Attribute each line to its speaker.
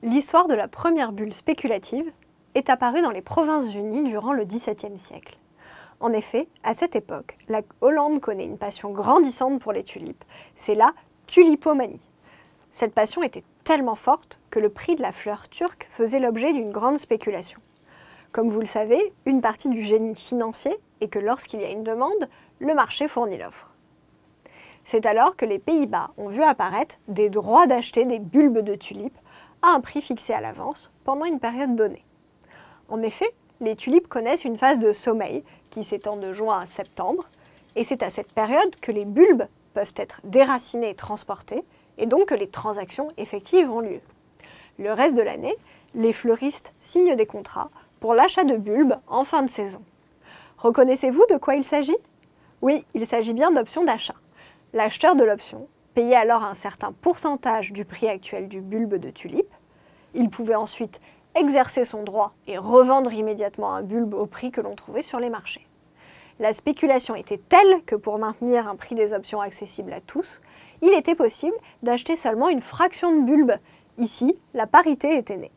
Speaker 1: L'histoire de la première bulle spéculative est apparue dans les Provinces-Unies durant le XVIIe siècle. En effet, à cette époque, la Hollande connaît une passion grandissante pour les tulipes. C'est la tulipomanie. Cette passion était tellement forte que le prix de la fleur turque faisait l'objet d'une grande spéculation. Comme vous le savez, une partie du génie financier est que lorsqu'il y a une demande, le marché fournit l'offre. C'est alors que les Pays-Bas ont vu apparaître des droits d'acheter des bulbes de tulipes à un prix fixé à l'avance pendant une période donnée. En effet, les tulipes connaissent une phase de sommeil qui s'étend de juin à septembre, et c'est à cette période que les bulbes peuvent être déracinés et transportés, et donc que les transactions effectives ont lieu. Le reste de l'année, les fleuristes signent des contrats pour l'achat de bulbes en fin de saison. Reconnaissez-vous de quoi il s'agit? Oui, il s'agit bien d'options d'achat. L'acheteur de l'option payait alors un certain pourcentage du prix actuel du bulbe de tulipe. Il pouvait ensuite exercer son droit et revendre immédiatement un bulbe au prix que l'on trouvait sur les marchés. La spéculation était telle que pour maintenir un prix des options accessible à tous, il était possible d'acheter seulement une fraction de bulbe. Ici, la parité était née.